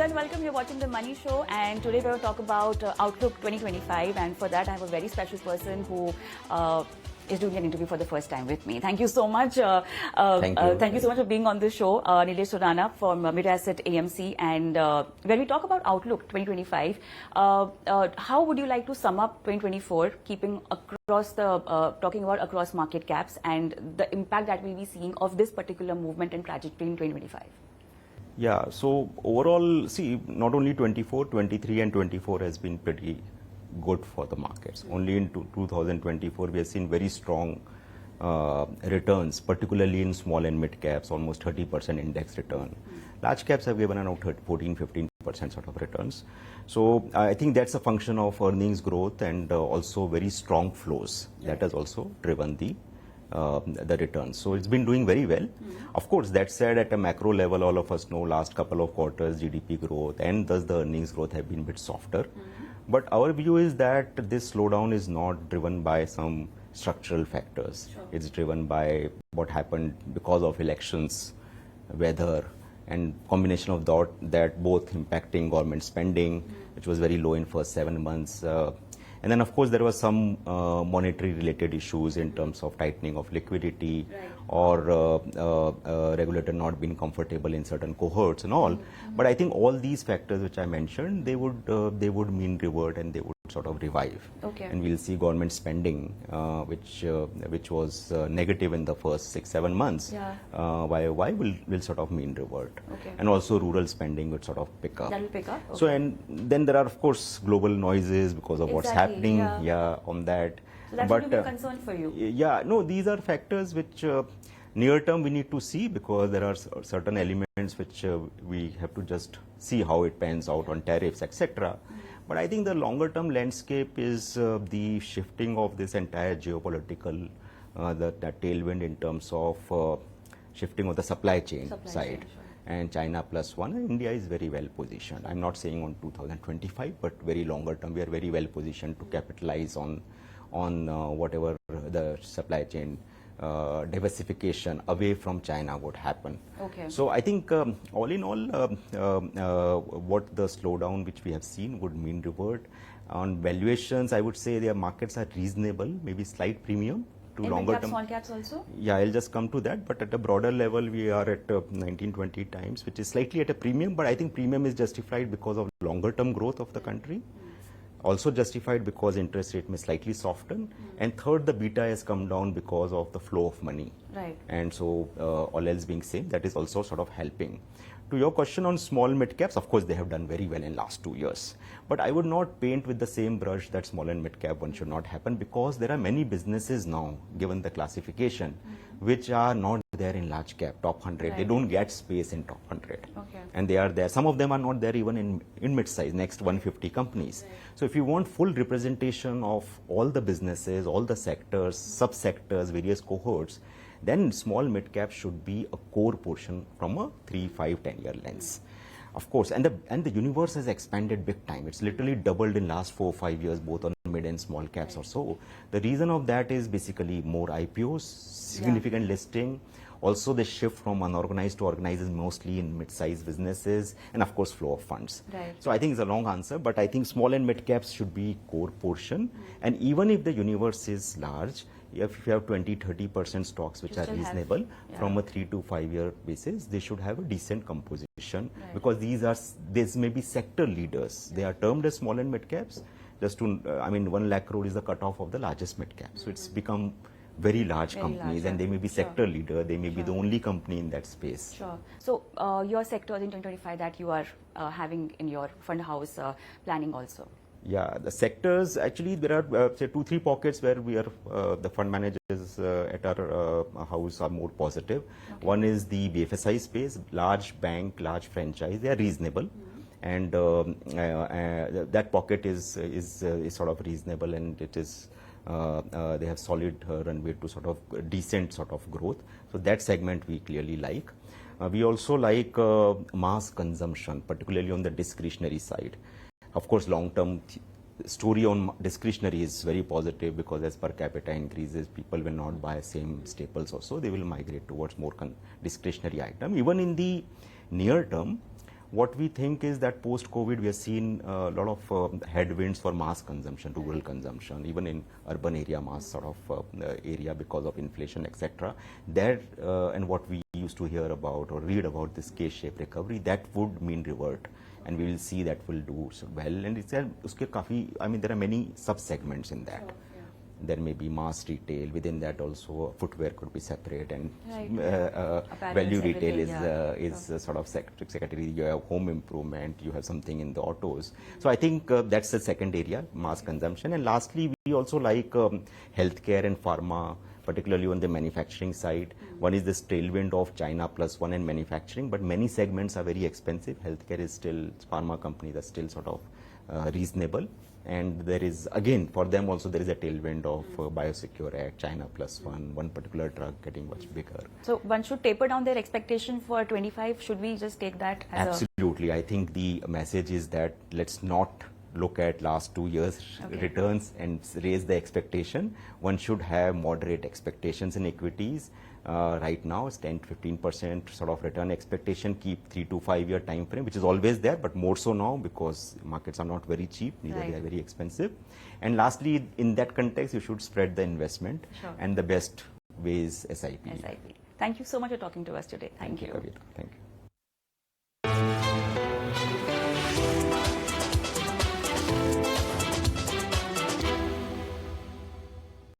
guys, welcome. You're watching The Money Show, and today we're going to talk about Outlook 2025, and for that I have a very special person who is doing an interview for the first time with me. Thank you so much. Thank you so much for being on the show, Neelesh Surana from Mirae AMC. And when we talk about Outlook 2025, how would you like to sum up 2024, keeping across the talking about across market caps and the impact that we'll be seeing of this particular movement and trajectory in 2025? Yeah, so overall, see, not only 24, 23 and 24 has been pretty good for the markets. Only in 2024, we have seen very strong returns, particularly in small and mid caps, almost 30% index return. Large caps have given around 14-15% sort of returns. So I think that's a function of earnings growth and also very strong flows. That has also driven the returns. So it's been doing very well. Of course, that said, at a macro level, all of us know last couple of quarters GDP growth and thus the earnings growth have been a bit softer. But our view is that this slowdown is not driven by some structural factors. Sure. It's driven by what happened because of elections, weather, and combination of that both impacting government spending, which was very low in first 7 months. And then, of course, there was some monetary related issues in terms of tightening of liquidity, right, or regulator not being comfortable in certain cohorts and all. But I think all these factors which I mentioned, they would mean revert and they would sort of revive. Okay. And we'll see government spending, which was negative in the first 6-7 months. Yeah. YOY will sort of mean revert. Okay. And also rural spending would sort of pick up. That will pick up. Okay. So and then there are of course global noises because of what's happening. Yeah, on that. So that should be a concern for you. Yeah, no, these are factors which near term we need to see because there are certain elements which we have to just see how it pans out on tariffs, etc. But I think the longer term landscape is the shifting of this entire geopolitical, that tailwind in terms of shifting of the supply chain side. Sure. And China +1, and India is very well positioned. I'm not saying on 2025, but very longer term, we are very well positioned to capitalize on whatever the supply chain diversification away from China would happen. Okay. So I think all in all, what the slowdown which we have seen would mean revert. On valuations, I would say their markets are reasonable, maybe slight premium to and longer mid-cap, term. Small caps also? Yeah, I'll just come to that. But at a broader level, we are at 19-20 times, which is slightly at a premium. But I think premium is justified because of longer term growth of the country. Also justified because interest rate may slightly soften. And third, the beta has come down because of the flow of money. Right. And so all else being same, that is also sort of helping. To your question on small mid caps, of course, they have done very well in last 2 years. But I would not paint with the same brush that small and mid cap one should not happen because there are many businesses now, given the classification, which are not there in large cap, top 100. Right. They don't get space in top 100. Okay. And they are there. Some of them are not there even in mid-size, next 150 companies. Right. So if you want full representation of all the businesses, all the sectors, sub-sectors, various cohorts, then small mid cap should be a core portion from a 3, 5, 10-year lens. Of course, and the universe has expanded big time. It's literally doubled in last 4 or 5 years, both on mid and small caps or so. The reason of that is basically more IPOs, significant listing, also the shift from unorganized to organized is mostly in mid-sized businesses, and of course flow of funds. Right. So I think it's a long answer, but I think small and mid caps should be core portion. And even if the universe is large, if you have 20-30% stocks which are reasonable from a 3 to 5 year basis, they should have a decent composition because these may be sector leaders. They are termed as small and mid caps. Just to, 1 lakh crore is the cutoff of the largest mid cap. So it's become very large companies and they may be sector leader. They may be the only company in that space. Sure. So your sectors in 2025 that you are having in your fund house planning also? Yeah, the sectors, actually there are say 2-3 pockets where we are, the fund managers at our house are more positive. Okay. One is the BFSI space, large bank, large franchise, they are reasonable. And that pocket is sort of reasonable and it is, they have solid runway to sort of decent sort of growth. So that segment we clearly like. We also like mass consumption, particularly on the discretionary side. Of course, long-term story on discretionary is very positive because as per capita increases, people will not buy same staples also. They will migrate towards more discretionary item. Even in the near term, what we think is that post-COVID, we have seen a lot of headwinds for mass consumption, rural consumption, even in urban area, mass sort of area because of inflation, etc. That and what we used to hear about or read about this K-shaped recovery, that would mean revert. And we will see that will do well. And it's uske kafi, I mean, there are many sub-segments in that. Sure. There may be mass retail. Within that also footwear could be separate, and value retail is sort of secondary. You have home improvement, you have something in the autos. So I think that's the second area, mass consumption. And lastly, we also like healthcare and pharma, particularly on the manufacturing side. One is this tailwind of China plus one in manufacturing, but many segments are very expensive. Healthcare is still, pharma companies are still sort of reasonable. And there is, again, for them also there is a tailwind of Biosecure Act, China plus one particular drug getting much bigger. So one should taper down their expectation for 25. Should we just take that as Absolutely. I think the message is that let's not look at last 2 years returns and raise the expectation. One should have moderate expectations in equities. Right now, it's 10-15% sort of return expectation. Keep 3 to 5 year time frame, which is always there, but more so now because markets are not very cheap, neither they are very expensive. And lastly, in that context, you should spread the investment, and the best way is SIP. Thank you so much for talking to us today. Thank you. Kavita. Thank you.